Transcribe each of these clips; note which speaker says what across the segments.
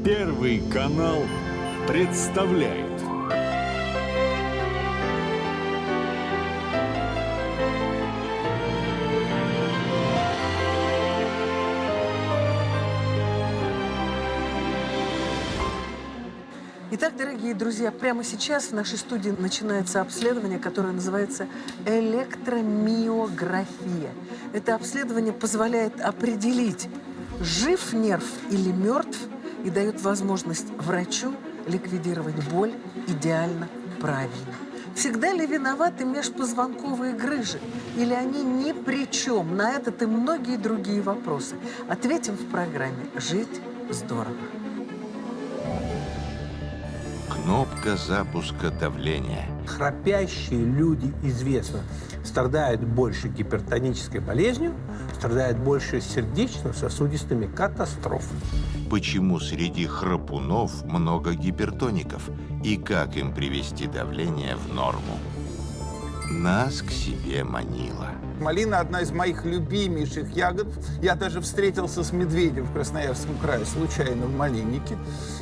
Speaker 1: Первый канал представляет.
Speaker 2: Итак, дорогие друзья, прямо сейчас в нашей студии начинается обследование, которое называется электромиография. Это обследование позволяет определить, жив нерв или мертв, и дает возможность врачу ликвидировать боль идеально, правильно. Всегда ли виноваты межпозвонковые грыжи? Или они ни при чем? На этот и многие другие вопросы ответим в программе «Жить здорово».
Speaker 3: Кнопка запуска давления.
Speaker 4: Храпящие люди, известно, страдают больше гипертонической болезнью, страдают больше сердечно-сосудистыми катастрофами.
Speaker 3: Почему среди храпунов много гипертоников? И как им привести давление в норму? Нас к себе манила.
Speaker 5: Малина – одна из моих любимейших ягод. Я даже встретился с медведем в Красноярском крае случайно в Малиннике.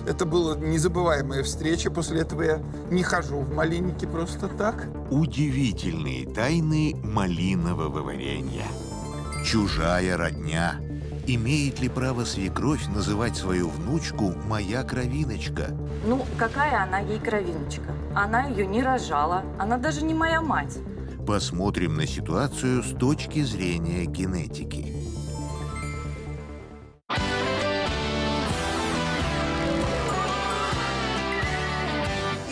Speaker 5: Это была незабываемая встреча. После этого я не хожу в Малиннике просто так.
Speaker 3: Удивительные тайны малинового варенья. Чужая родня. Имеет ли право свекровь называть свою внучку «моя кровиночка»?
Speaker 6: Ну, какая она ей кровиночка? Она ее не рожала, она даже не моя мать.
Speaker 3: Посмотрим на ситуацию с точки зрения генетики.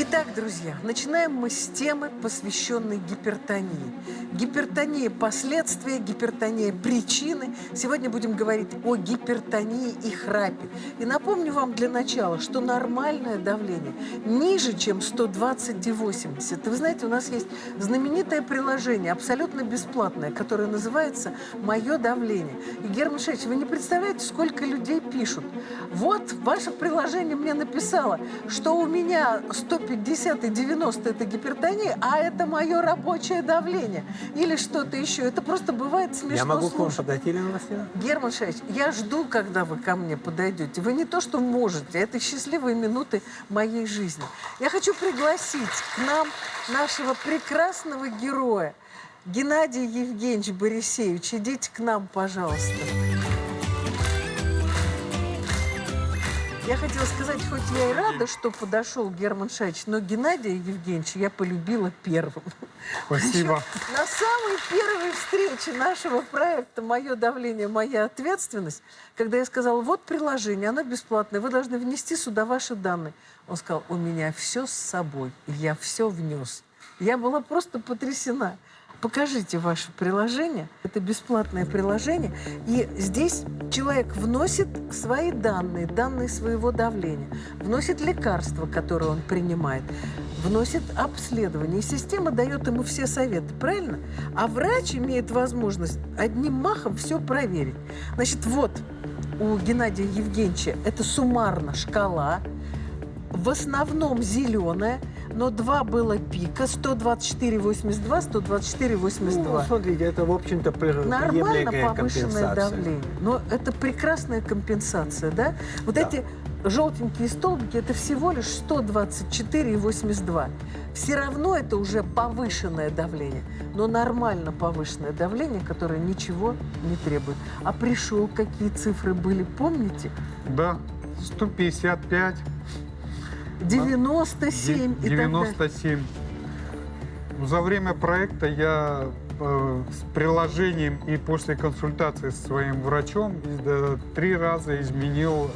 Speaker 2: Итак, друзья, начинаем мы с темы, посвященной гипертонии. Гипертония – последствия, гипертония – причины. Сегодня будем говорить о гипертонии и храпе. И напомню вам для начала, что нормальное давление ниже, чем 120/80. И вы знаете, у нас есть знаменитое приложение, абсолютно бесплатное, которое называется «Мое давление». И, Герман Шеевич, вы не представляете, сколько людей пишут. Вот, ваше приложение мне написало, что у меня 150 и 90 – это гипертония, а это мое рабочее давление. Или что-то еще. Это просто бывает смешно.
Speaker 4: Я могу к вам
Speaker 2: слушать.
Speaker 4: подойти, Елена Васильевна?
Speaker 2: Герман Шаевич, я жду, когда вы ко мне подойдете. Вы не то, что можете. Это счастливые минуты моей жизни. Я хочу пригласить к нам нашего прекрасного героя Геннадия Евгеньевича Борисевича. Идите к нам, пожалуйста. Я хотела сказать, хоть я и рада, что подошел Герман Шаевич, но Геннадия Евгеньевича я полюбила первым.
Speaker 7: Спасибо.
Speaker 2: Причем на самой первой встрече нашего проекта «Мое давление, моя ответственность», когда я сказала, вот приложение, оно бесплатное, вы должны внести сюда ваши данные. Он сказал, у меня все с собой, и я все внес. Я была просто потрясена. Покажите ваше приложение. Это бесплатное приложение. И здесь человек вносит свои данные, данные своего давления, вносит лекарства, которые он принимает, вносит обследование. И система дает ему все советы, правильно? А врач имеет возможность одним махом все проверить. Значит, вот у Геннадия Евгеньевича это суммарно шкала, в основном зеленая, но 2 было пика, 124,82, 124,82.
Speaker 4: Ну, смотрите, это, в общем-то,
Speaker 2: Нормально
Speaker 4: приемлемая
Speaker 2: повышенное
Speaker 4: компенсация.
Speaker 2: давление. Но это прекрасная компенсация, да? Вот
Speaker 4: Да.
Speaker 2: эти желтенькие столбики, это всего лишь 124,82. Все равно это уже повышенное давление, но нормально повышенное давление, которое ничего не требует. А пришел, какие цифры были, помните?
Speaker 7: Да, 155,
Speaker 2: 97 и так далее.
Speaker 7: 97. За время проекта я с приложением и после консультации с своим врачом 3 раза изменил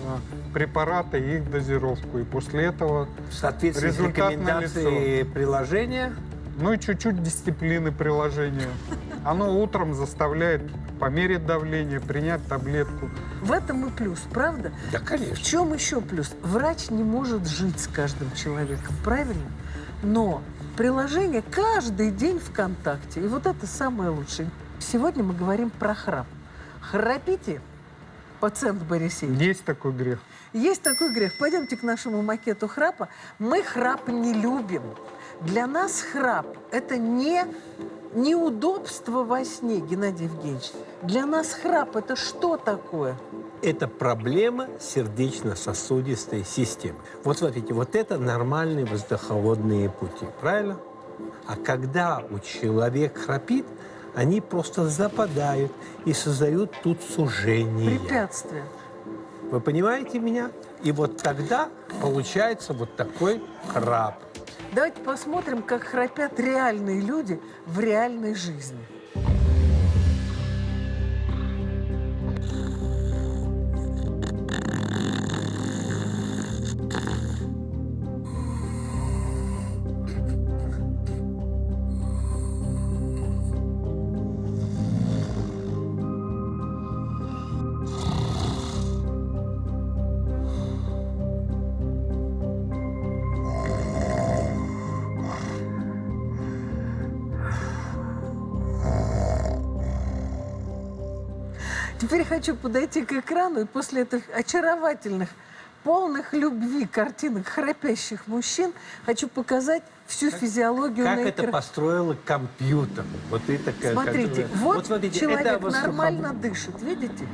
Speaker 7: препараты и их дозировку. И после этого
Speaker 4: В соответствии с
Speaker 7: результат
Speaker 4: рекомендацией приложения,
Speaker 7: ну и чуть-чуть дисциплины приложения. Оно утром заставляет померить давление, принять таблетку.
Speaker 2: В этом и плюс, правда?
Speaker 4: да,
Speaker 2: В
Speaker 4: конечно.
Speaker 2: чем еще плюс? Врач не может жить с каждым человеком, правильно? Но приложение каждый день в контакте. И вот это самое лучшее. Сегодня мы говорим про храп. Храпите, пациент Борисевич?
Speaker 7: Есть такой грех.
Speaker 2: Есть такой грех. Пойдемте к нашему макету храпа. Мы храп не любим. Для нас храп – это не неудобство во сне, Геннадий Евгеньевич, для нас храп – это что такое?
Speaker 4: Это проблема сердечно-сосудистой системы. Вот смотрите, вот это нормальные воздуховодные пути, правильно? А когда у человека храпит, они просто западают и создают тут сужение.
Speaker 2: Препятствие.
Speaker 4: Вы понимаете меня? И вот тогда получается вот такой храп.
Speaker 2: Давайте посмотрим, как храпят реальные люди в реальной жизни. Теперь хочу подойти к экрану и после этих очаровательных, полных любви картинок храпящих мужчин хочу показать всю физиологию
Speaker 4: Как
Speaker 2: на
Speaker 4: это
Speaker 2: экране.
Speaker 4: построил компьютер? Вот это
Speaker 2: Смотрите,
Speaker 4: как-
Speaker 2: вот
Speaker 4: смотрите,
Speaker 2: человек
Speaker 4: это
Speaker 2: нормально дышит, видите?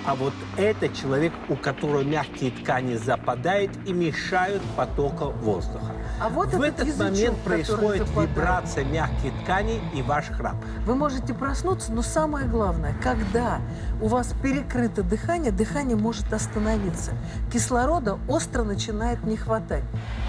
Speaker 4: А вот это человек, у которого мягкие ткани западают и мешают потоку воздуха.
Speaker 2: А вот
Speaker 4: В
Speaker 2: этот
Speaker 4: этот
Speaker 2: язычок,
Speaker 4: момент
Speaker 2: который
Speaker 4: происходит
Speaker 2: западает.
Speaker 4: вибрация мягких тканей и ваш храп.
Speaker 2: Вы можете проснуться, но самое главное, когда у вас перекрыто дыхание, дыхание может остановиться. Кислорода остро начинает не хватать.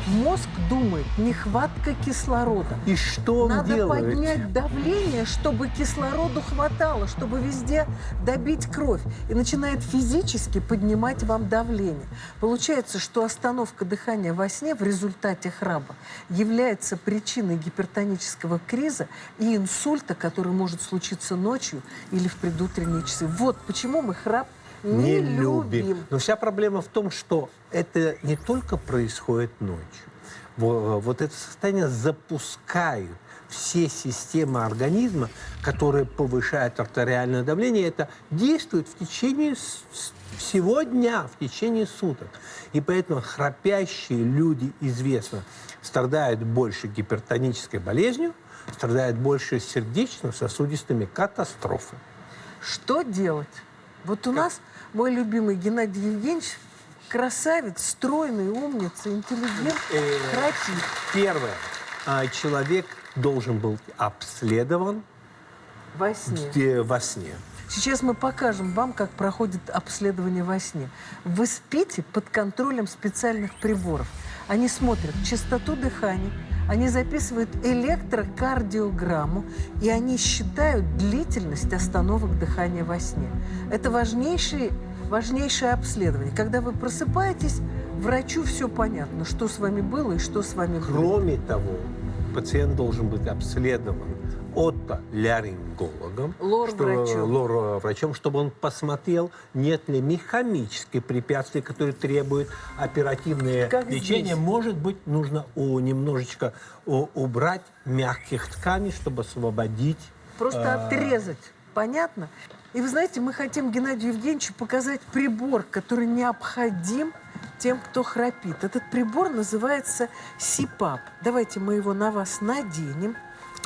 Speaker 2: Мозг думает, нехватка кислорода.
Speaker 4: И что он
Speaker 2: Надо
Speaker 4: делает?
Speaker 2: поднять давление, чтобы кислороду хватало, чтобы везде добить кровь. И начинает физически поднимать вам давление. Получается, что остановка дыхания во сне в результате храпа является причиной гипертонического криза и инсульта, который может случиться ночью или в предутренние часы. Вот почему мы храп не любим.
Speaker 4: Но вся проблема в том, что это не только происходит ночью. Вот это состояние запускают все системы организма, которые повышают артериальное давление. Это действует в течение всего дня, в течение суток. И поэтому храпящие люди, известно, страдают больше гипертонической болезнью, страдают больше сердечно-сосудистыми катастрофами.
Speaker 2: Что делать? Вот у нас мой любимый Геннадий Евгеньевич красавец, стройный, умница, интеллигент, храпит.
Speaker 4: Первое. Человек должен был обследован
Speaker 2: Во сне.
Speaker 4: во сне.
Speaker 2: Сейчас мы покажем вам, как проходит обследование во сне. Вы спите под контролем специальных приборов. Они смотрят частоту дыхания, они записывают электрокардиограмму, и они считают длительность остановок дыхания во сне. Это важнейшее обследование. Когда вы просыпаетесь, врачу все понятно, что с вами было и что с вами будет.
Speaker 4: Кроме того, пациент должен быть обследован отоларингологом, лор-врачом, чтобы он посмотрел, нет ли механических препятствий, которые требуют оперативное лечение.
Speaker 2: здесь.
Speaker 4: Может быть, нужно немножечко убрать мягких тканей, чтобы освободить.
Speaker 2: Просто отрезать. Понятно? И вы знаете, мы хотим Геннадию Евгеньевичу показать прибор, который необходим тем, кто храпит. Этот прибор называется СИПАП. Давайте мы его на вас наденем.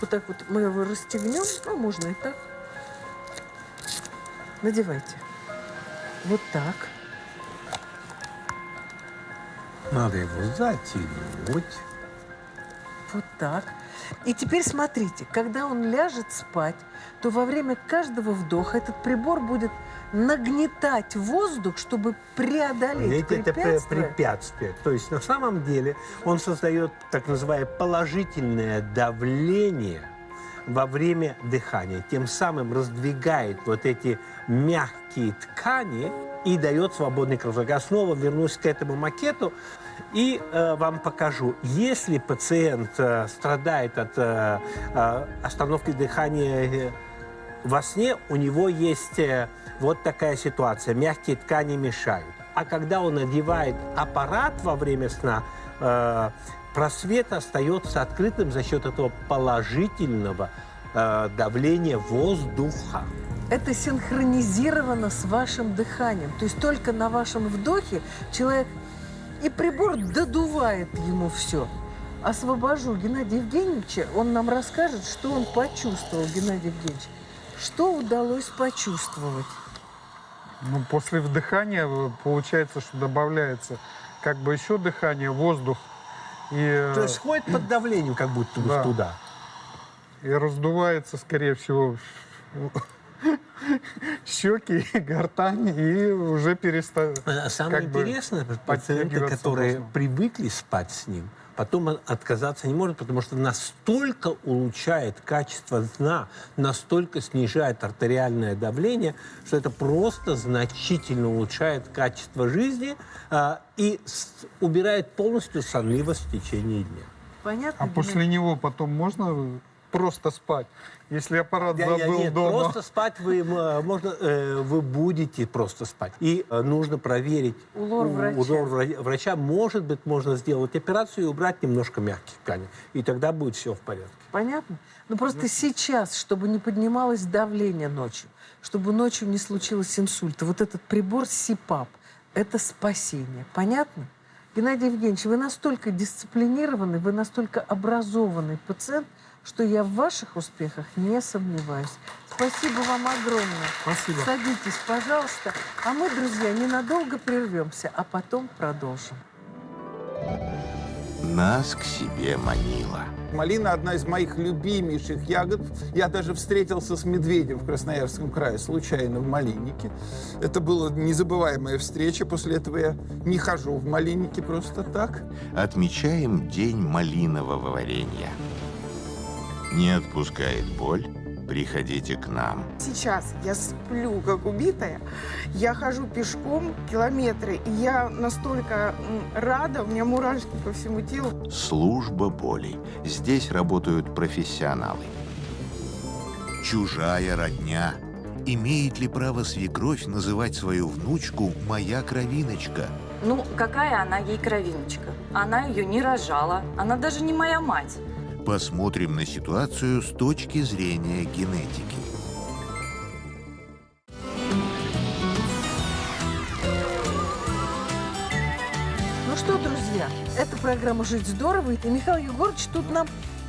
Speaker 2: Вот так вот мы его расстегнем. Ну, можно и так. Надевайте. Вот так.
Speaker 4: Надо его затянуть.
Speaker 2: Вот так. И теперь смотрите, когда он ляжет спать, то во время каждого вдоха этот прибор будет нагнетать воздух, чтобы преодолеть
Speaker 4: Это
Speaker 2: препятствие.
Speaker 4: препятствие. То есть на самом деле он создает так называемое положительное давление во время дыхания. Тем самым раздвигает вот эти мягкие ткани и дает свободный кровоток. Я снова вернусь к этому макету и вам покажу. Если пациент страдает от остановки дыхания во сне, у него есть вот такая ситуация. Мягкие ткани мешают. А когда он надевает аппарат во время сна, просвет остается открытым за счет этого положительного давления воздуха.
Speaker 2: Это синхронизировано с вашим дыханием. То есть только на вашем вдохе человек... И прибор додувает ему все. освобожу Геннадия Евгеньевича, он нам расскажет, что он почувствовал, Геннадий Евгеньевич. Что удалось почувствовать?
Speaker 7: Ну, после вдыхания получается, что добавляется как бы еще дыхание, воздух. И,
Speaker 4: То есть ходит под давлением как будто бы
Speaker 7: Да.
Speaker 4: туда.
Speaker 7: и раздувается, скорее всего, щеки, гортань, и уже перестает.
Speaker 4: Самое
Speaker 7: как бы
Speaker 4: интересное, пациенты,
Speaker 7: подтягиваться
Speaker 4: которые
Speaker 7: можно.
Speaker 4: привыкли спать с ним, потом он отказаться не может, потому что настолько улучшает качество сна, настолько снижает артериальное давление, что это просто значительно улучшает качество жизни и убирает полностью сонливость в течение дня.
Speaker 2: Понятно?
Speaker 7: А после него потом можно просто спать? Если аппарат забыл
Speaker 4: Нет,
Speaker 7: дома.
Speaker 4: просто спать вы будете просто спать. И нужно проверить
Speaker 2: У лор-врача.
Speaker 4: врача. Может быть, можно сделать операцию и убрать немножко мягких тканей. И тогда будет все в порядке.
Speaker 2: Понятно? Ну, просто сейчас, чтобы не поднималось давление ночью, чтобы ночью не случилось инсульта, вот этот прибор СИПАП – это спасение. Понятно? Геннадий Евгеньевич, вы настолько дисциплинированный, вы настолько образованный пациент, что я в ваших успехах не сомневаюсь. Спасибо вам огромное.
Speaker 7: Спасибо.
Speaker 2: Садитесь, пожалуйста. А мы, друзья, ненадолго прервемся, а потом продолжим.
Speaker 3: Нас к себе манила.
Speaker 5: Малина – одна из моих любимейших ягод. Я даже встретился с медведем в Красноярском крае случайно в Малиннике. Это была незабываемая встреча. После этого я не хожу в Малиннике просто так.
Speaker 3: Отмечаем День малинового варенья. Не отпускает боль? Приходите к нам.
Speaker 8: Сейчас я сплю, как убитая. Я хожу пешком километры, и я настолько рада, у меня мурашки по всему телу.
Speaker 3: Служба болей. Здесь работают профессионалы. Чужая родня. Имеет ли право свекровь называть свою внучку «моя кровиночка»?
Speaker 6: Ну, какая она ей кровиночка? Она ее не рожала, она даже не моя мать.
Speaker 3: Посмотрим на ситуацию с точки зрения генетики.
Speaker 2: Ну что, друзья, это программа «Жить здорово», и Михаил Егорович тут нам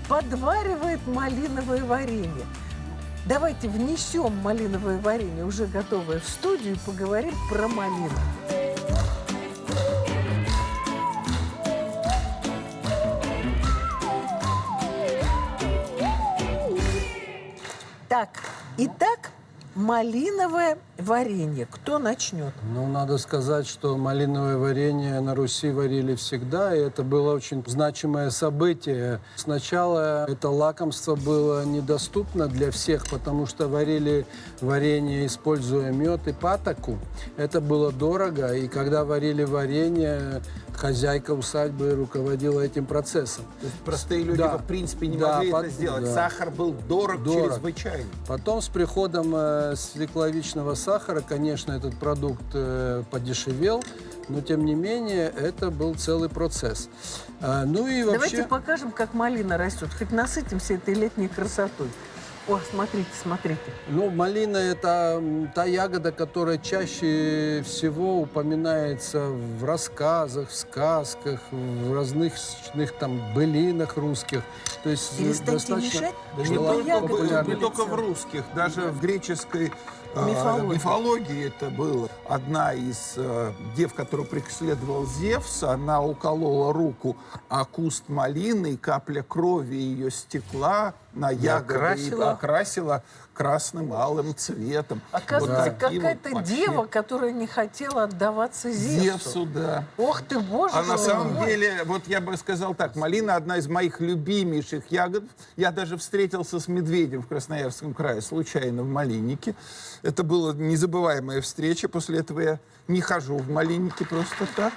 Speaker 2: подваривает малиновое варенье. Давайте внесем малиновое варенье, уже готовое, в студию, и поговорим про малину. Так, итак, малиновое варенье. Кто начнет?
Speaker 9: Ну, надо сказать, что малиновое варенье на Руси варили всегда, и это было очень значимое событие. Сначала это лакомство было недоступно для всех, потому что варили варенье, используя мед и патоку. Это было дорого, и когда варили варенье, хозяйка усадьбы руководила этим процессом.
Speaker 5: То есть простые люди,
Speaker 9: Да.
Speaker 5: в принципе, не
Speaker 9: Да,
Speaker 5: могли
Speaker 9: под-
Speaker 5: это сделать.
Speaker 9: да.
Speaker 5: Сахар был дорог чрезвычайно.
Speaker 9: Потом с приходом свекловичного сахара, конечно, этот продукт подешевел, но тем не менее это был целый процесс. Ну и вообще...
Speaker 2: Давайте покажем, как малина растет. Хоть насытимся этой летней красотой. О, смотрите, смотрите.
Speaker 9: Ну, малина – это та ягода, которая чаще всего упоминается в рассказах, в сказках, в различных там былинах русских. То есть
Speaker 2: Перестаньте мешать,
Speaker 5: Не
Speaker 2: чтобы
Speaker 5: только,
Speaker 2: ягоды
Speaker 9: популярна.
Speaker 5: не только в русских, даже в греческой
Speaker 2: Мифологии.
Speaker 5: это было. Одна из дев, которую преследовал Зевс, она уколола руку, а куст малины, и капля крови ее стекла на ягоды и окрасила красным алым цветом.
Speaker 2: Оказывается,
Speaker 5: Вот таким
Speaker 2: какая-то
Speaker 5: вот вообще
Speaker 2: дева, которая не хотела отдаваться Зевсу.
Speaker 5: Зевсу, да.
Speaker 2: Ох ты, боже
Speaker 5: А на
Speaker 2: мой.
Speaker 5: самом деле, вот я бы сказал так, малина одна из моих любимейших ягод. Я даже встретился с медведем в Красноярском крае случайно в Малиннике. Это была незабываемая встреча. После этого я не хожу в Малиннике просто так.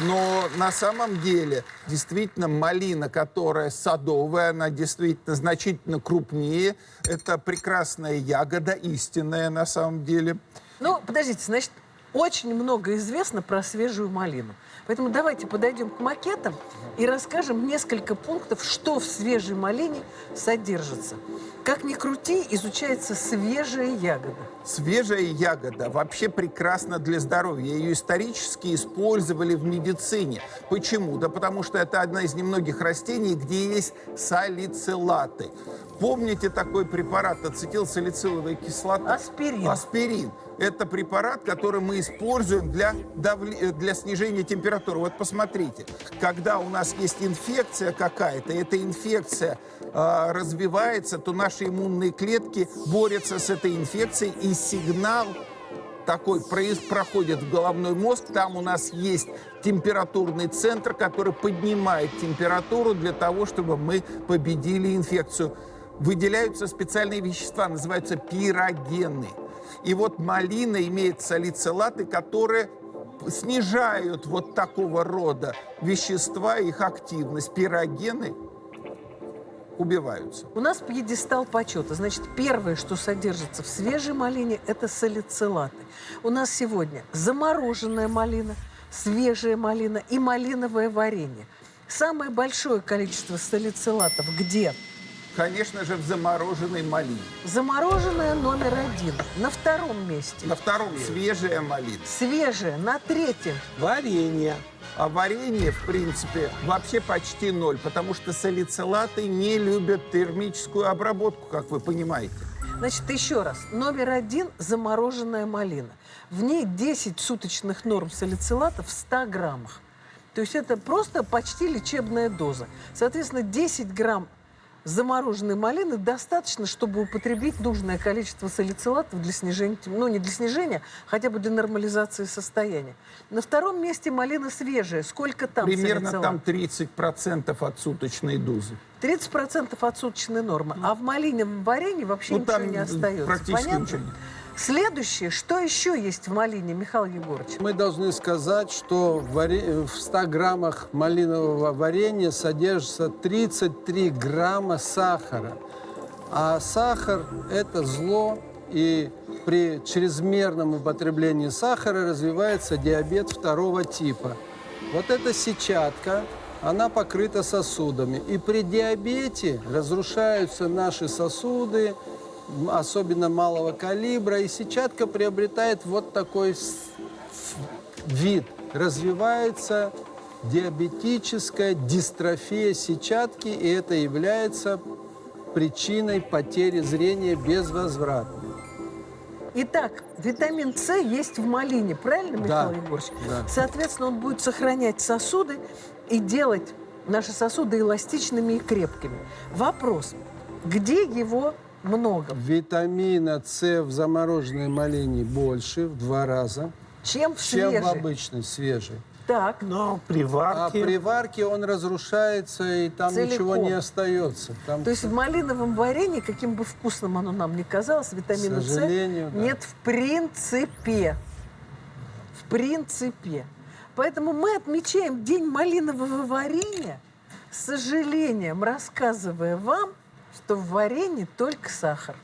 Speaker 5: Но на самом деле, действительно, малина, которая садовая, она действительно значительно крупнее. Это прекрасная ягода, истинная на самом деле.
Speaker 2: Ну, подождите, значит, очень много известно про свежую малину. Поэтому давайте подойдем к макетам и расскажем несколько пунктов, что в свежей малине содержится. Как ни крути, изучается свежая ягода.
Speaker 5: Свежая ягода вообще прекрасна для здоровья. Ее исторически использовали в медицине. Почему? Да потому что это одна из немногих растений, где есть салицилаты. Помните такой препарат ацетилсалициловая кислота?
Speaker 2: Аспирин.
Speaker 5: Аспирин. Это препарат, который мы используем для снижения температуры. Вот посмотрите, когда у нас есть инфекция какая-то, эта инфекция развивается, то наши иммунные клетки борются с этой инфекцией, и сигнал такой проходит в головной мозг. Там у нас есть температурный центр, который поднимает температуру для того, чтобы мы победили инфекцию. Выделяются специальные вещества, называются пирогены. И вот малина имеет салицилаты, которые снижают вот такого рода вещества, их активность. Пирогены убиваются.
Speaker 2: У нас пьедестал почета. Значит, первое, что содержится в свежей малине, это салицилаты. У нас сегодня замороженная малина, свежая малина и малиновое варенье. Самое большое количество салицилатов где?
Speaker 5: Конечно же, в замороженной малине.
Speaker 2: Замороженная номер 1. На втором месте.
Speaker 5: На втором свежая малина.
Speaker 2: Свежая на третьем.
Speaker 4: Варенье.
Speaker 5: А варенье, в принципе, вообще почти ноль, потому что салицилаты не любят термическую обработку, как вы понимаете.
Speaker 2: Значит, еще раз. Номер 1 – замороженная малина. В ней 10 суточных норм салицилатов в 100 граммах. То есть это просто почти лечебная доза. Соответственно, 10 грамм замороженной малины достаточно, чтобы употребить нужное количество салицилатов для снижения, ну не для снижения, хотя бы для нормализации состояния. На втором месте малина свежая. Сколько там
Speaker 5: Примерно
Speaker 2: салицилатов?
Speaker 5: там 30% от суточной дозы.
Speaker 2: 30% от суточной нормы. А в малиновом варенье вообще ничего
Speaker 5: там
Speaker 2: не остается.
Speaker 5: практически
Speaker 2: Понятно?
Speaker 5: ничего нет.
Speaker 2: Следующее, что еще есть в малине, Михаил Егорович?
Speaker 9: Мы должны сказать, что в 100 граммах малинового варенья содержится 33 грамма сахара. А сахар – это зло, и при чрезмерном употреблении сахара развивается диабет 2 типа. Вот эта сетчатка, она покрыта сосудами. И при диабете разрушаются наши сосуды, особенно малого калибра, и сетчатка приобретает вот такой вид. Развивается диабетическая дистрофия сетчатки, и это является причиной потери зрения безвозвратно.
Speaker 2: Итак, витамин С есть в малине, правильно, Михаил Егорович?
Speaker 9: Да.
Speaker 2: Соответственно, он будет сохранять сосуды и делать наши сосуды эластичными и крепкими. Вопрос, где его много?
Speaker 9: Витамина С в замороженной малине больше, в 2 раза,
Speaker 2: Чем в
Speaker 9: чем
Speaker 2: свежей?
Speaker 9: в обычной, свежей.
Speaker 2: Так,
Speaker 4: Но при
Speaker 9: А
Speaker 4: варке...
Speaker 9: при варке он разрушается, и там ничего
Speaker 2: Целиком.
Speaker 9: не остается. Там
Speaker 2: то есть в малиновом варенье, каким бы вкусным оно нам ни казалось, витамина
Speaker 9: К
Speaker 2: С
Speaker 9: сожалению, да.
Speaker 2: нет в принципе. В принципе. Поэтому мы отмечаем День малинового варенья, с сожалением рассказывая вам, что в варенье только сахар.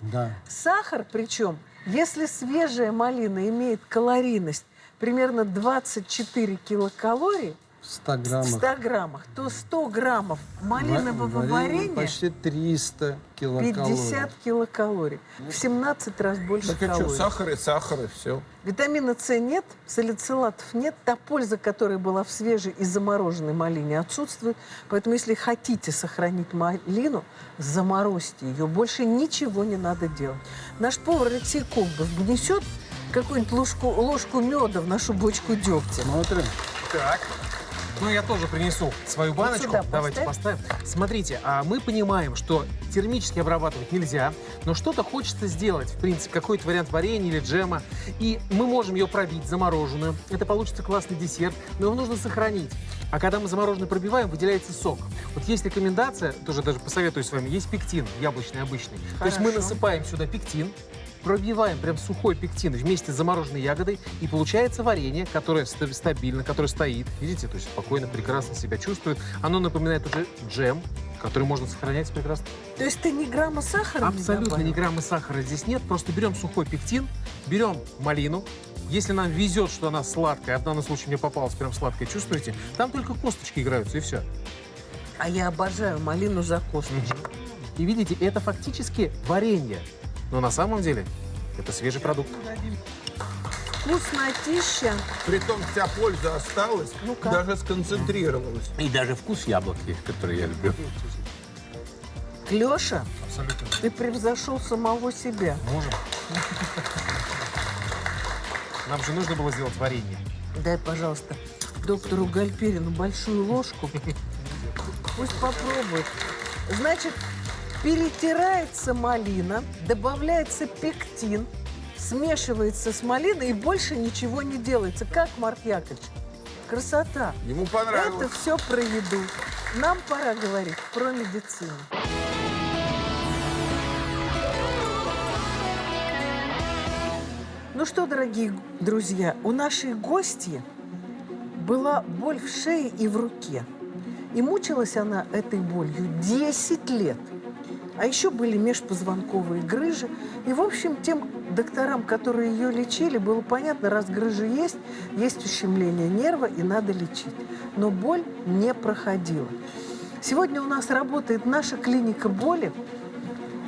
Speaker 9: Да.
Speaker 2: Сахар, причем, если свежая малина имеет калорийность примерно 24 килокалорий
Speaker 9: В 100
Speaker 2: в
Speaker 9: граммах.
Speaker 2: 100 граммах, то 100 граммов малинового варенья
Speaker 9: почти 300 килокалорий.
Speaker 2: 50 килокалорий. В 17 раз больше
Speaker 5: Так и что,
Speaker 2: калорий.
Speaker 5: сахар и все.
Speaker 2: Витамина С нет, салицилатов нет. Та польза, которая была в свежей и замороженной малине, отсутствует. Поэтому, если хотите сохранить малину, заморозьте ее. Больше ничего не надо делать. Наш повар Алексей Колбов внесет какую-нибудь ложку меда в нашу бочку дегтя.
Speaker 9: Смотрим.
Speaker 10: Так. Ну, я тоже принесу свою баночку.
Speaker 2: сюда
Speaker 10: Давайте поставим. Смотрите, мы понимаем, что термически обрабатывать нельзя, но что-то хочется сделать, в принципе, какой-то вариант варенья или джема. И мы можем ее пробить, замороженную. Это получится классный десерт, но его нужно сохранить. А когда мы замороженную пробиваем, выделяется сок. Вот есть рекомендация, тоже даже посоветую с вами, есть пектин, яблочный обычный. То есть мы
Speaker 2: Хорошо.
Speaker 10: насыпаем сюда пектин, пробиваем прям сухой пектин вместе с замороженной ягодой, и получается варенье, которое стабильно, которое стоит. Видите, то есть спокойно, прекрасно себя чувствует. Оно напоминает уже джем, который можно сохранять прекрасно.
Speaker 2: То есть ты ни грамма сахара не
Speaker 10: Абсолютно
Speaker 2: добавил?
Speaker 10: ни грамма сахара здесь нет. Просто берем сухой пектин, берем малину, если нам везет, что она сладкая, а в данном случае мне попалась прям сладкая, чувствуете? Там только косточки играются, и все.
Speaker 2: А я обожаю малину за косточку.
Speaker 10: И видите, это фактически варенье. Но на самом деле это свежий продукт.
Speaker 2: Вкуснотища.
Speaker 5: Притом вся польза осталась,
Speaker 2: Ну-ка.
Speaker 5: даже сконцентрировалась.
Speaker 4: И даже вкус яблоки, который я люблю.
Speaker 2: Леша,
Speaker 10: Абсолютно.
Speaker 2: ты превзошел самого себя.
Speaker 10: Можем. Нам же нужно было сделать варенье.
Speaker 2: Дай, пожалуйста, доктору Гальперину большую ложку. Пусть попробует. Значит, перетирается малина, добавляется пектин, смешивается с малиной, и больше ничего не делается. Как, Марк Яковлевич? Красота.
Speaker 5: Ему понравилось.
Speaker 2: Это все про еду. Нам пора говорить про медицину. Ну что, дорогие друзья, у нашей гости была боль в шее и в руке. И мучилась она этой болью 10 лет. А еще были межпозвонковые грыжи. И, в общем, тем докторам, которые ее лечили, было понятно, раз грыжи есть, есть ущемление нерва и надо лечить. Но боль не проходила. Сегодня у нас работает наша клиника боли,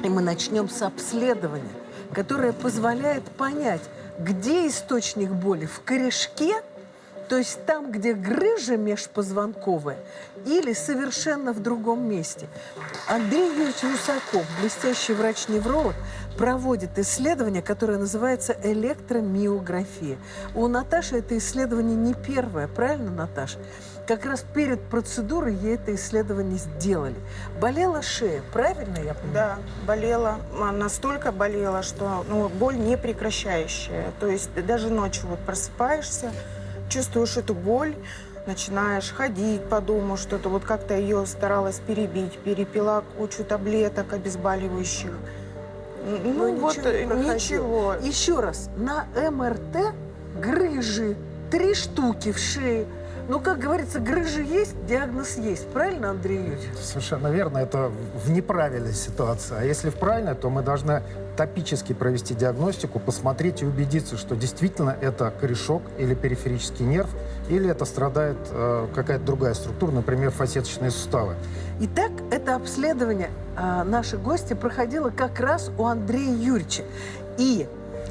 Speaker 2: и мы начнем с обследования, которое позволяет понять, где источник боли, в корешке, то есть там, где грыжа межпозвонковая, или совершенно в другом месте. Андрей Юрьевич Русаков, блестящий врач-невролог, проводит исследование, которое называется электромиография. У Наташи это исследование не первое, правильно, Наташа? Как раз перед процедурой ей это исследование сделали. Болела шея, правильно я понимаю?
Speaker 8: Да, болела, настолько болела, что боль не прекращающая. То есть даже ночью вот просыпаешься, чувствуешь эту боль, начинаешь ходить по дому, что-то вот как-то ее старалась перебить, перепила кучу таблеток обезболивающих.
Speaker 2: Но
Speaker 8: Вот ничего.
Speaker 2: Еще раз, на МРТ грыжи 3 штуки в шее. Ну, как говорится, грыжи есть, диагноз есть. Правильно, Андрей Юрьевич?
Speaker 11: Совершенно верно. Это в неправильной ситуации. А если в правильной, то мы должны топически провести диагностику, посмотреть и убедиться, что действительно это корешок или периферический нерв, или это страдает какая-то другая структура, например, фасеточные суставы.
Speaker 2: Итак, это обследование нашей гости проходило как раз у Андрея Юрьевича. И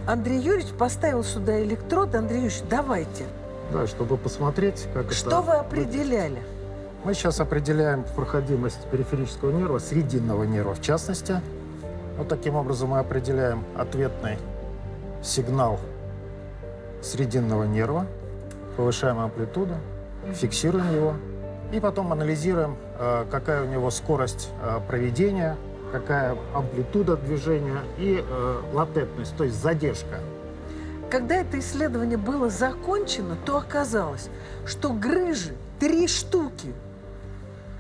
Speaker 2: Андрей Юрьевич поставил сюда электроды. Андрей Юрьевич, давайте.
Speaker 11: Да, чтобы посмотреть, как это...
Speaker 2: Что вы определяли?
Speaker 11: Мы сейчас определяем проходимость периферического нерва, срединного нерва в частности. Вот таким образом мы определяем ответный сигнал срединного нерва, повышаем амплитуду, фиксируем его и потом анализируем, какая у него скорость проведения, какая амплитуда движения и латентность, то есть задержка.
Speaker 2: Когда это исследование было закончено, то оказалось, что грыжи 3 штуки,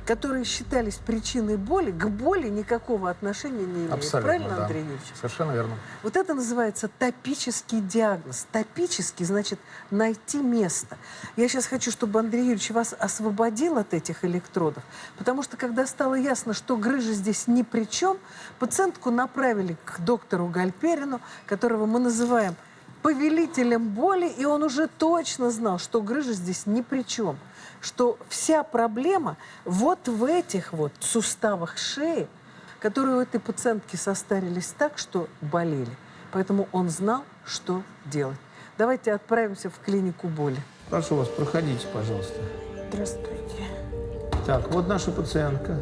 Speaker 2: которые считались причиной боли, к боли никакого отношения не имеют.
Speaker 11: Абсолютно,
Speaker 2: Правильно,
Speaker 11: да.
Speaker 2: Андрей Юрьевич?
Speaker 11: Совершенно верно.
Speaker 2: Вот это называется топический диагноз. Топический значит найти место. Я сейчас хочу, чтобы Андрей Юрьевич вас освободил от этих электродов, потому что когда стало ясно, что грыжа здесь ни при чем, пациентку направили к доктору Гальперину, которого мы называем повелителем боли, и он уже точно знал, что грыжа здесь ни при чем, что вся проблема вот в этих вот суставах шеи, которые у этой пациентки состарились так, что болели. Поэтому он знал, что делать. Давайте отправимся в клинику боли.
Speaker 12: Прошу вас, проходите, пожалуйста.
Speaker 8: Здравствуйте.
Speaker 12: Так, вот наша пациентка.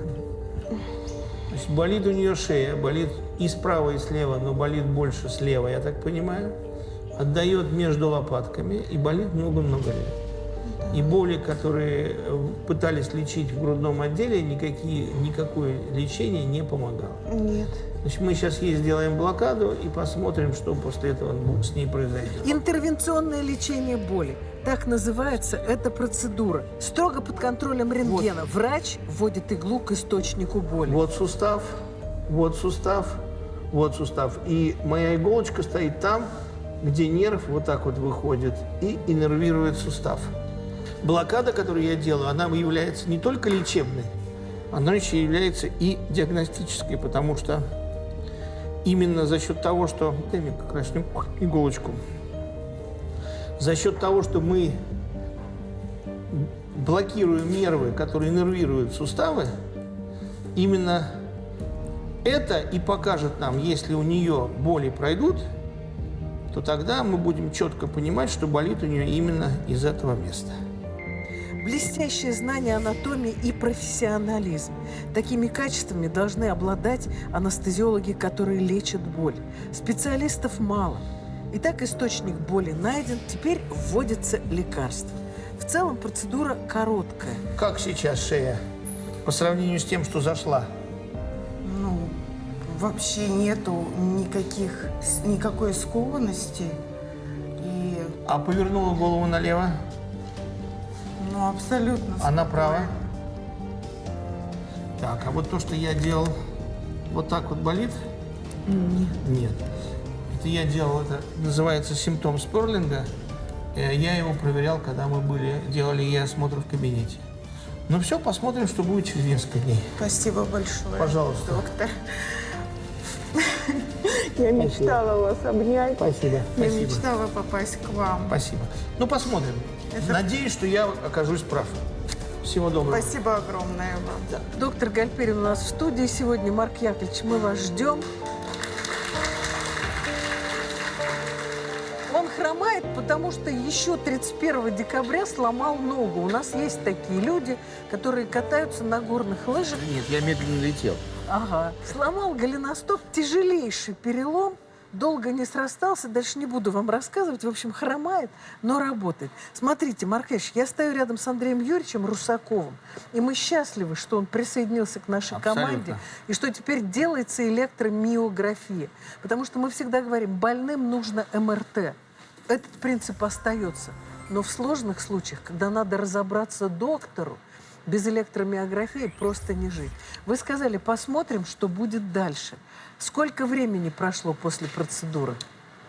Speaker 12: Значит, болит у нее шея, болит и справа, и слева, но болит больше слева, я так понимаю. Отдает между лопатками и болит много-много лет. И боли, которые пытались лечить в грудном отделе, никакое лечение не помогало.
Speaker 8: Нет.
Speaker 12: Значит, мы сейчас ей сделаем блокаду и посмотрим, что после этого с ней произойдет.
Speaker 2: Интервенционное лечение боли. Так называется эта процедура. Строго под контролем рентгена. Врач вводит иглу к источнику боли.
Speaker 12: Вот сустав, вот сустав, вот сустав. И моя иголочка стоит там, где нерв вот так вот выходит и иннервирует сустав. Блокада, которую я делаю, она является не только лечебной, она еще является и диагностической, потому что именно за счет того, что... Дай мне как раз иголочку. За счет того, что мы блокируем нервы, которые нервируют суставы, именно это и покажет нам, если у нее боли пройдут, то тогда мы будем четко понимать, что болит у нее именно из этого места.
Speaker 2: Блестящее знание анатомии и профессионализм. Такими качествами должны обладать анестезиологи, которые лечат боль. Специалистов мало. Итак, источник боли найден, теперь вводится лекарство. В целом процедура короткая.
Speaker 12: Как сейчас шея по сравнению с тем, что зашла?
Speaker 8: Ну, вообще нету никакой скованности. И,
Speaker 12: А повернула голову налево?
Speaker 8: ну, абсолютно.
Speaker 12: А направо?
Speaker 8: спокойно.
Speaker 12: Так, а вот то, что я делал, вот так вот болит?
Speaker 2: Нет.
Speaker 12: Нет. Это я делал, это называется симптом Сперлинга. Я его проверял, когда мы делали осмотр в кабинете. Ну все, посмотрим, что будет через несколько дней.
Speaker 8: Спасибо большое,
Speaker 12: Пожалуйста.
Speaker 8: доктор. Я мечтала вас обнять.
Speaker 12: Спасибо.
Speaker 8: Я
Speaker 12: Спасибо.
Speaker 8: мечтала попасть к вам.
Speaker 12: Спасибо. Ну, посмотрим. Надеюсь, что я окажусь прав. Всего доброго.
Speaker 8: Спасибо огромное вам.
Speaker 12: Да.
Speaker 2: Доктор Гальперин у нас в студии сегодня. Марк Яковлевич, мы вас ждем. Он хромает, потому что еще 31 декабря сломал ногу. У нас есть такие люди, которые катаются на горных лыжах.
Speaker 12: Нет, я медленно летел.
Speaker 2: Ага. Сломал голеностоп, тяжелейший перелом. Долго не срастался, дальше не буду вам рассказывать. В общем, хромает, но работает. Смотрите, Марк Ильич, я стою рядом с Андреем Юрьевичем Русаковым, и мы счастливы, что он присоединился к нашей команде, и что теперь делается электромиография. Потому что мы всегда говорим, больным нужно МРТ. Этот принцип остается. Но в сложных случаях, когда надо разобраться доктору, без электромиографии просто не жить. Вы сказали, посмотрим, что будет дальше. Сколько времени прошло после процедуры?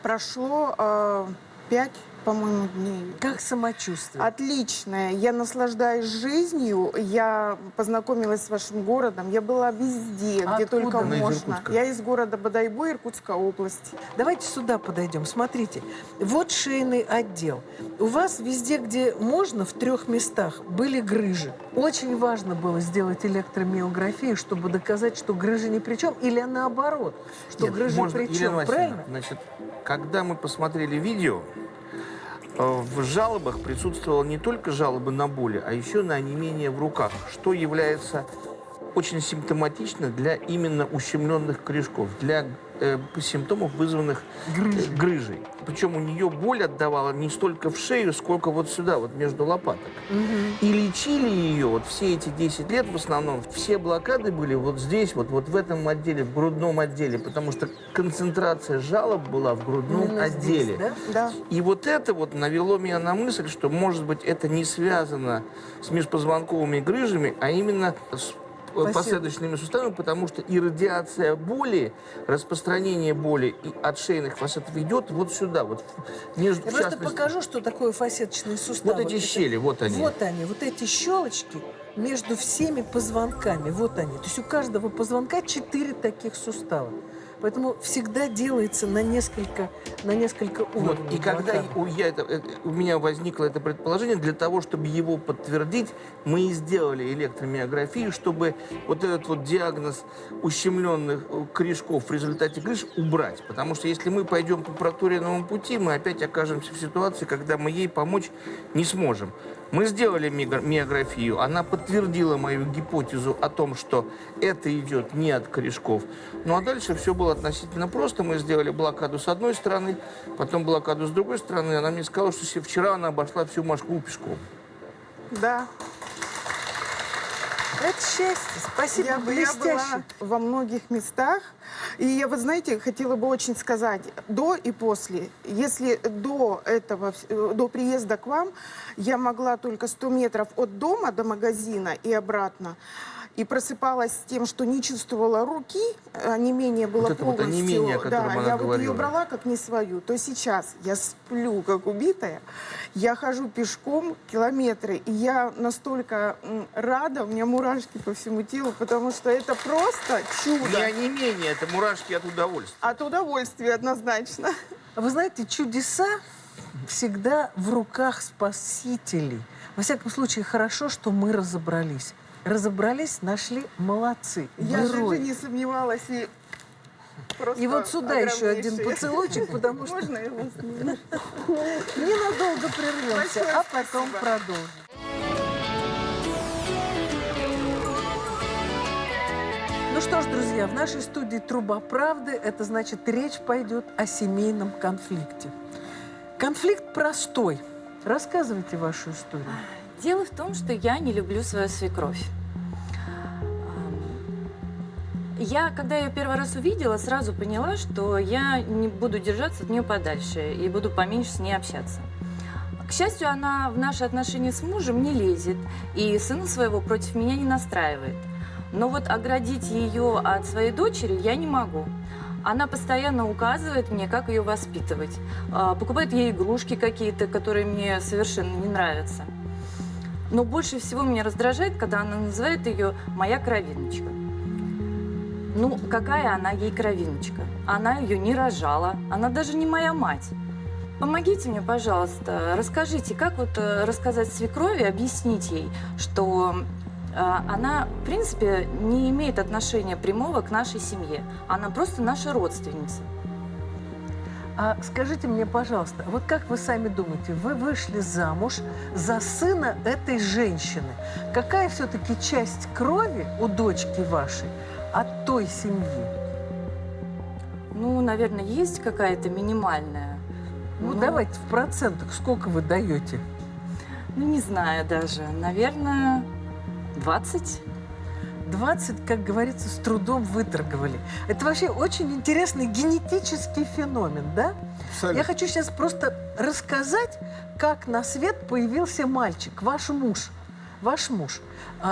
Speaker 8: Прошло 5, по-моему, дней.
Speaker 2: Как самочувствие?
Speaker 8: Отличное. Я наслаждаюсь жизнью. Я познакомилась с вашим городом. Я была везде, где
Speaker 2: Откуда?
Speaker 8: только
Speaker 2: Она
Speaker 12: из
Speaker 8: можно.
Speaker 12: Иркутска.
Speaker 8: Я из города Бодайбо, Иркутской области.
Speaker 2: Давайте сюда подойдем. Смотрите, вот шейный отдел. У вас везде, где можно, в 3 местах были грыжи. Очень важно было сделать электромиографию, чтобы доказать, что грыжи ни при чем, или наоборот, что
Speaker 12: Нет,
Speaker 2: грыжи
Speaker 12: можно,
Speaker 2: при
Speaker 12: Елена
Speaker 2: чем,
Speaker 12: Васильевна,
Speaker 2: правильно?
Speaker 12: Значит, когда мы посмотрели видео, в жалобах присутствовала не только жалобы на боли, а еще на онемение в руках, что является очень симптоматично для именно ущемленных корешков, для симптомов, вызванных грыжей. Причем у нее боль отдавала не столько в шею, сколько вот сюда, вот между лопаток. И лечили ее вот все эти 10 лет в основном. Все блокады были вот здесь, вот в этом отделе, в грудном отделе, потому что концентрация жалоб была в грудном
Speaker 2: Именно
Speaker 12: отделе.
Speaker 2: здесь, да?
Speaker 8: Да.
Speaker 12: И вот это вот навело меня на мысль, что, может быть, это не связано с межпозвонковыми грыжами, а именно с посадочными суставами, потому что и радиация боли, распространение боли и от шейных фасетов идет вот сюда, вот между.
Speaker 2: Я просто покажу, что такое фасеточные суставы.
Speaker 12: Вот эти щели, вот они.
Speaker 2: Вот они, вот эти щелочки между всеми позвонками, вот они. То есть у каждого позвонка 4 таких сустава. Поэтому всегда делается на несколько
Speaker 12: Вот,
Speaker 2: уровней.
Speaker 12: и когда
Speaker 2: блокада.
Speaker 12: у меня возникло это предположение, для того, чтобы его подтвердить, мы и сделали электромиографию, чтобы вот этот вот диагноз ущемленных корешков в результате грыж убрать. Потому что если мы пойдем по проторенному пути, мы опять окажемся в ситуации, когда мы ей помочь не сможем. Мы сделали миографию, она подтвердила мою гипотезу о том, что это идет не от корешков. Ну а дальше все было относительно просто. Мы сделали блокаду с одной стороны, потом блокаду с другой стороны. Она мне сказала, что вчера она обошла всю Москву пешком.
Speaker 8: Да.
Speaker 2: Это счастье. Спасибо,
Speaker 8: Я
Speaker 2: блестяще.
Speaker 8: была во многих местах. И я, вы знаете, хотела бы очень сказать, до и после. Если до приезда к вам, я могла только 100 метров от дома до магазина и обратно. И просыпалась с тем, что не чувствовала руки, онемение было
Speaker 12: Вот это вот
Speaker 8: полностью.
Speaker 12: онемение, о котором она
Speaker 8: я вот
Speaker 12: говорила.
Speaker 8: ее брала как не свою. То сейчас я сплю, как убитая. Я хожу пешком километры, и я настолько рада, у меня мурашки по всему телу, потому что это просто чудо.
Speaker 12: Не онемение, это мурашки от удовольствия.
Speaker 8: От удовольствия однозначно.
Speaker 2: Вы знаете, чудеса всегда в руках спасителей. Во всяком случае, хорошо, что мы разобрались. Разобрались, нашли, молодцы.
Speaker 8: Я
Speaker 2: герои.
Speaker 8: же не сомневалась и просто
Speaker 2: И вот сюда еще один
Speaker 8: огромнейший.
Speaker 2: поцелуйчик, потому что
Speaker 8: Можно я вас не-
Speaker 2: ненадолго прервемся,
Speaker 8: Большое
Speaker 2: а потом
Speaker 8: спасибо.
Speaker 2: продолжим. Ну что ж, друзья, в нашей студии «Труба правды» это значит, речь пойдет о семейном конфликте. Конфликт простой. Рассказывайте вашу историю.
Speaker 6: Дело в том, что я не люблю свою свекровь. Я, когда ее первый раз увидела, сразу поняла, что я не буду держаться от нее подальше и буду поменьше с ней общаться. К счастью, она в наши отношения с мужем не лезет и сына своего против меня не настраивает. Но вот оградить ее от своей дочери я не могу. Она постоянно указывает мне, как ее воспитывать. Покупает ей игрушки какие-то, которые мне совершенно не нравятся. Но больше всего меня раздражает, когда она называет ее «моя кровиночка». Ну, какая она ей кровиночка? Она ее не рожала, она даже не моя мать. Помогите мне, пожалуйста, расскажите, как вот рассказать свекрови, объяснить ей, что она, в принципе, не имеет отношения прямого к нашей семье. Она просто наша родственница.
Speaker 2: А скажите мне, пожалуйста, вот как вы сами думаете, вы вышли замуж за сына этой женщины. Какая все-таки часть крови у дочки вашей от той семьи?
Speaker 6: Ну, наверное, есть какая-то минимальная.
Speaker 2: Ну, давайте в процентах, сколько вы даете?
Speaker 6: Ну, не знаю даже. Наверное, 20.
Speaker 2: 20, как говорится, с трудом выторговали. Это вообще очень интересный генетический феномен, да?
Speaker 5: Абсолютно.
Speaker 2: Я хочу сейчас просто рассказать, как на свет появился мальчик, ваш муж. Ваш муж.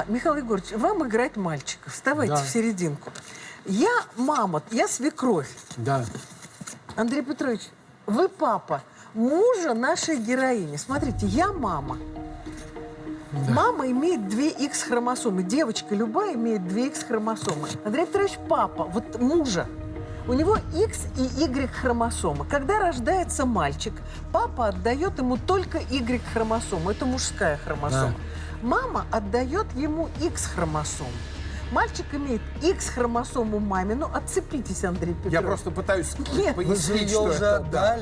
Speaker 2: Михаил Егорович, вам играть мальчика. Вставайте
Speaker 9: Да.
Speaker 2: в серединку. Я мама, я свекровь.
Speaker 9: Да.
Speaker 2: Андрей Петрович, вы папа мужа нашей героини. Смотрите, я мама. Мама имеет 2 X-хромосомы. Девочка любая имеет 2 X-хромосомы. Андрей Петрович папа, вот мужа. У него X и Y-хромосомы. Когда рождается мальчик, папа отдает ему только Y-хромосому. Это мужская хромосома. Мама отдает ему X-хромосому. Мальчик имеет X-хромосому мамину. Отцепитесь, Андрей Петрович.
Speaker 5: Я просто пытаюсь
Speaker 2: Нет,
Speaker 5: пояснить, что это. Да.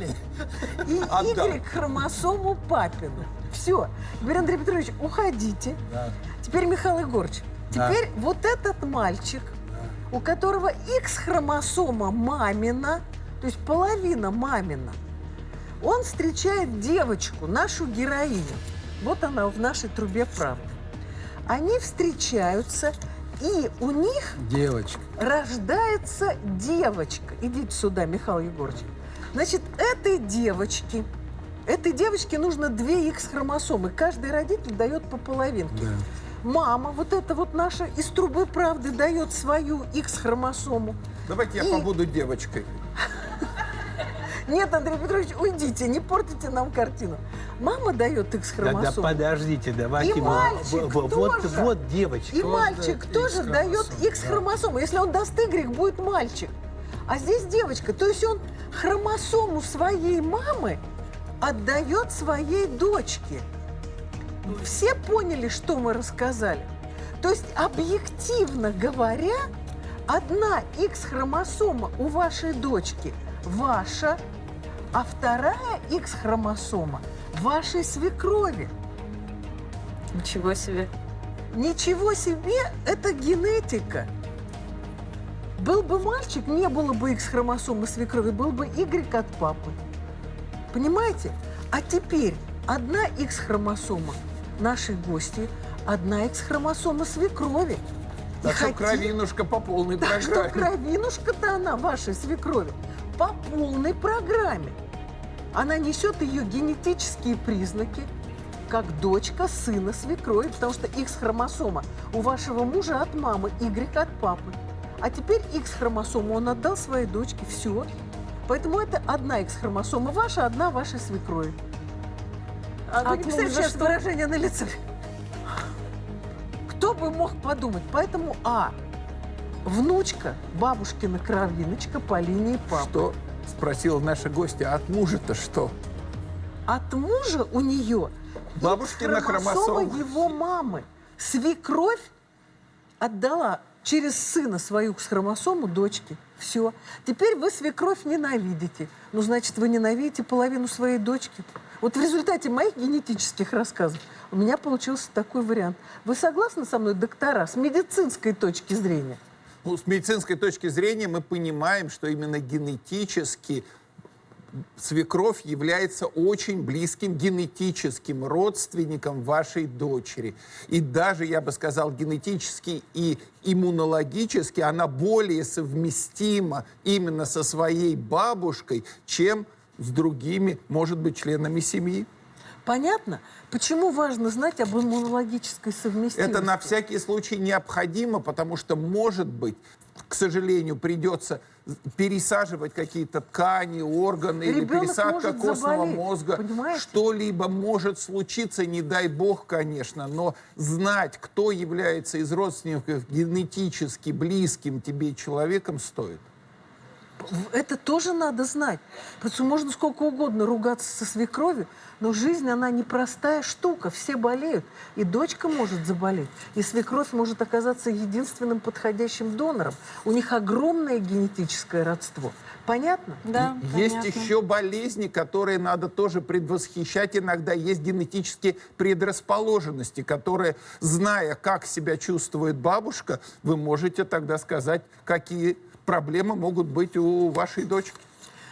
Speaker 2: И
Speaker 5: Отдал.
Speaker 2: Y-хромосому папину. Все. Теперь, Андрей Петрович, уходите.
Speaker 9: Да.
Speaker 2: Теперь, Михаил Егорович,
Speaker 9: Да.
Speaker 2: теперь вот этот мальчик, у которого X-хромосома мамина, то есть половина мамина, он встречает девочку, нашу героиню. Вот она в нашей трубе правды. Они встречаются, и у них
Speaker 9: Девочка.
Speaker 2: рождается девочка. Идите сюда, Михаил Егорович. Значит, этой девочке нужно 2 X-хромосомы. Каждый родитель дает по половинке.
Speaker 9: Да.
Speaker 2: Мама, вот эта вот наша из трубы правды, дает свою X-хромосому.
Speaker 5: Давайте я
Speaker 2: И-
Speaker 5: побуду девочкой.
Speaker 2: Нет, Андрей Петрович, уйдите, не портите нам картину. Мама дает
Speaker 4: Да,
Speaker 2: X-хромосому.
Speaker 4: подождите, давайте.
Speaker 2: И мальчик
Speaker 4: вот,
Speaker 2: тоже.
Speaker 4: вот девочка.
Speaker 2: И мальчик тоже дает X-хромосому. Если он даст Y, будет мальчик. А здесь девочка. То есть он хромосому своей мамы отдает своей дочке. Все поняли, что мы рассказали? То есть, объективно говоря, одна X-хромосома у вашей дочки ваша, а вторая X-хромосома вашей свекрови.
Speaker 6: Ничего себе.
Speaker 2: Ничего себе, это генетика. Был бы мальчик, не было бы X-хромосомы свекрови, был бы Y от папы. Понимаете? А теперь одна X-хромосома нашей гости, одна X-хромосома свекрови. И
Speaker 5: Так что
Speaker 2: хотим-
Speaker 5: кровинушка по полной
Speaker 2: Так что
Speaker 5: программе.
Speaker 2: кровинушка-то она вашей свекрови по полной программе. Она несет ее генетические признаки, как дочка сына свекрови, потому что X-хромосома у вашего мужа от мамы, Y от папы. А теперь X-хромосому он отдал своей дочке. Все. Поэтому это одна X-хромосома ваша, одна вашей свекрови. Вы не
Speaker 6: От
Speaker 2: представляете
Speaker 6: мужа
Speaker 2: сейчас
Speaker 6: что?
Speaker 2: выражение на лице. Кто бы мог подумать? Поэтому, внучка, бабушкина кровиночка по линии папы.
Speaker 5: Что? Спросила наша гостья, а от мужа-то что?
Speaker 2: От мужа у нее
Speaker 5: Бабушкина
Speaker 2: хромосома
Speaker 5: хромосома.
Speaker 2: его мамы. Свекровь отдала через сына свою хромосому дочке. Все. Теперь вы свекровь ненавидите. Ну, значит, вы ненавидите половину своей дочки. Вот в результате моих генетических рассказов у меня получился такой вариант. Вы согласны со мной, доктора, с медицинской точки зрения?
Speaker 5: Ну, с медицинской точки зрения мы понимаем, что именно генетически свекровь является очень близким генетическим родственником вашей дочери. И даже, я бы сказал, генетически и иммунологически она более совместима именно со своей бабушкой, чем с другими, может быть, членами семьи.
Speaker 2: Понятно? Почему важно знать об иммунологической совместимости?
Speaker 5: Это на всякий случай необходимо, потому что, может быть, к сожалению, придется пересаживать какие-то ткани, органы, или
Speaker 2: Ребенок
Speaker 5: пересадка
Speaker 2: может
Speaker 5: костного
Speaker 2: заболеть,
Speaker 5: мозга.
Speaker 2: понимаете?
Speaker 5: Что-либо может случиться, не дай бог, конечно, но знать, кто является из родственников генетически близким тебе человеком, стоит.
Speaker 2: Это тоже надо знать. Потому что можно сколько угодно ругаться со свекровью, но жизнь, она непростая штука. Все болеют. И дочка может заболеть. И свекровь может оказаться единственным подходящим донором. У них огромное генетическое родство. Понятно?
Speaker 6: Да,
Speaker 5: Есть
Speaker 6: понятно.
Speaker 5: еще болезни, которые надо тоже предвосхищать. Иногда есть генетические предрасположенности, которые, зная, как себя чувствует бабушка, вы можете тогда сказать, какие проблемы могут быть у вашей дочки.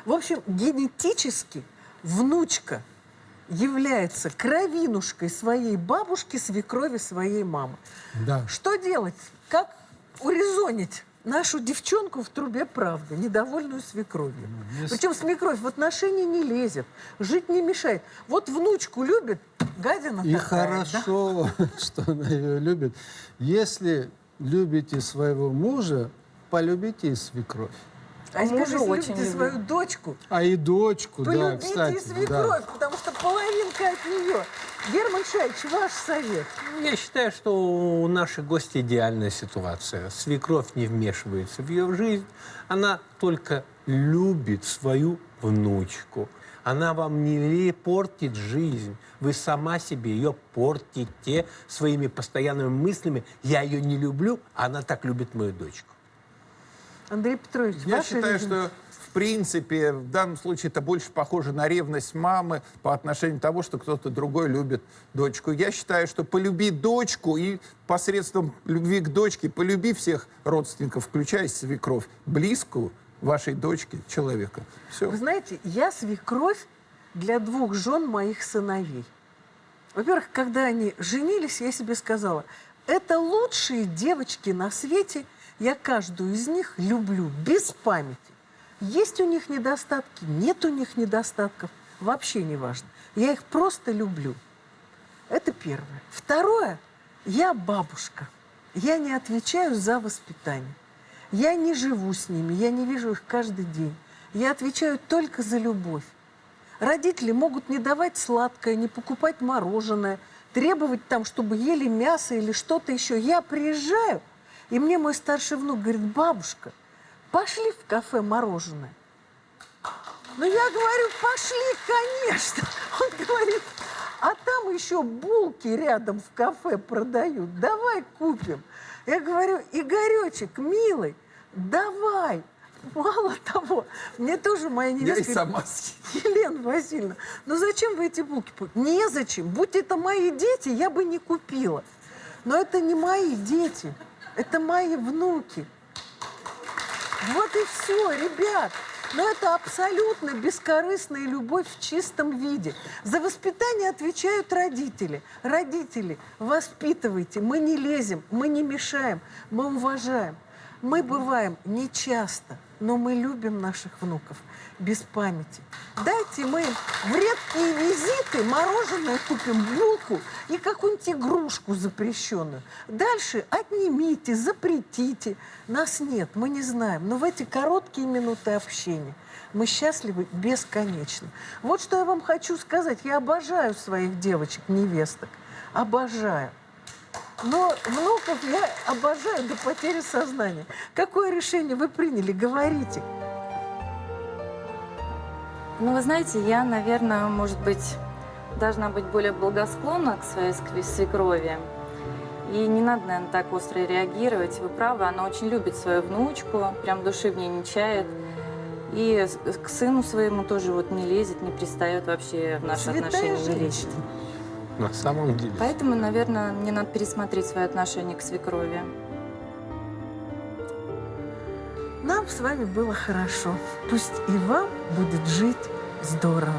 Speaker 2: В общем, генетически внучка является кровинушкой своей бабушки, свекрови своей мамы.
Speaker 9: Да.
Speaker 2: Что делать? Как урезонить нашу девчонку в трубе правды, недовольную свекровью? Причем свекровь в отношения не лезет, жить не мешает. Вот внучку любит, гадина
Speaker 9: И
Speaker 2: такая. да?
Speaker 9: хорошо, что она ее любит. Если любите своего мужа, полюбите и свекровь.
Speaker 2: А если
Speaker 6: мужа
Speaker 2: вы
Speaker 6: очень
Speaker 2: любите
Speaker 6: люблю.
Speaker 2: свою дочку,
Speaker 9: А и дочку, да,
Speaker 2: полюбите
Speaker 9: кстати.
Speaker 2: и свекровь, потому что половинка от нее. Герман Шаич, ваш совет.
Speaker 4: Я считаю, что у нашей гости идеальная ситуация. Свекровь не вмешивается в ее жизнь. Она только любит свою внучку. Она вам не портит жизнь. Вы сама себе ее портите своими постоянными мыслями. Я ее не люблю, а она так любит мою дочку.
Speaker 2: Андрей Петрович,
Speaker 5: Я
Speaker 2: ваше
Speaker 5: считаю,
Speaker 2: резюме.
Speaker 5: что в принципе в данном случае это больше похоже на ревность мамы по отношению к тому, что кто-то другой любит дочку. Я считаю, что полюби дочку и посредством любви к дочке полюби всех родственников, включая свекровь, близкую вашей дочке человека. Все.
Speaker 2: Вы знаете, я свекровь для 2 жен моих сыновей. Во-первых, когда они женились, я себе сказала, это лучшие девочки на свете, я каждую из них люблю без памяти. Есть у них недостатки, нет у них недостатков, вообще не важно. Я их просто люблю. Это первое. Второе, я бабушка. Я не отвечаю за воспитание. Я не живу с ними, я не вижу их каждый день. Я отвечаю только за любовь. Родители могут не давать сладкое, не покупать мороженое, требовать там, чтобы ели мясо или что-то еще. Я приезжаю, и мне мой старший внук говорит, бабушка, пошли в кафе мороженое. Ну, я говорю, пошли, конечно. Он говорит, а там еще булки рядом в кафе продают, давай купим. Я говорю, Игоречек, милый, давай. Мало того, мне тоже моя невестка...
Speaker 5: Я и сама
Speaker 2: Елена Васильевна, ну зачем вы эти булки покупаете? Незачем. Будь это мои дети, я бы не купила. Но это не мои дети, это мои внуки. Вот и все, ребят. Но это абсолютно бескорыстная любовь в чистом виде. За воспитание отвечают родители. Родители, воспитывайте. Мы не лезем, мы не мешаем, мы уважаем. Мы бываем нечасто, но мы любим наших внуков без памяти. Дайте мы им в редкие визиты мороженое купим, булку и какую-нибудь игрушку запрещенную. Дальше отнимите, запретите. Нас нет, мы не знаем. Но в эти короткие минуты общения мы счастливы бесконечно. Вот что я вам хочу сказать. Я обожаю своих девочек, невесток. Обожаю. Но внуков я обожаю до потери сознания. Какое решение вы приняли? Говорите.
Speaker 6: Ну, вы знаете, я, наверное, может быть, должна быть более благосклонна к своей свекрови. И не надо, наверное, так остро реагировать. Вы правы, она очень любит свою внучку, прям души в ней не чает. И к сыну своему тоже вот не лезет, не пристает вообще в наши
Speaker 2: Святая
Speaker 6: отношения, не
Speaker 2: женщина.
Speaker 6: лезет.
Speaker 4: На самом деле.
Speaker 6: Поэтому, наверное, мне надо пересмотреть свое отношение к свекрови.
Speaker 2: Нам с вами было хорошо. Пусть и вам будет жить здорово.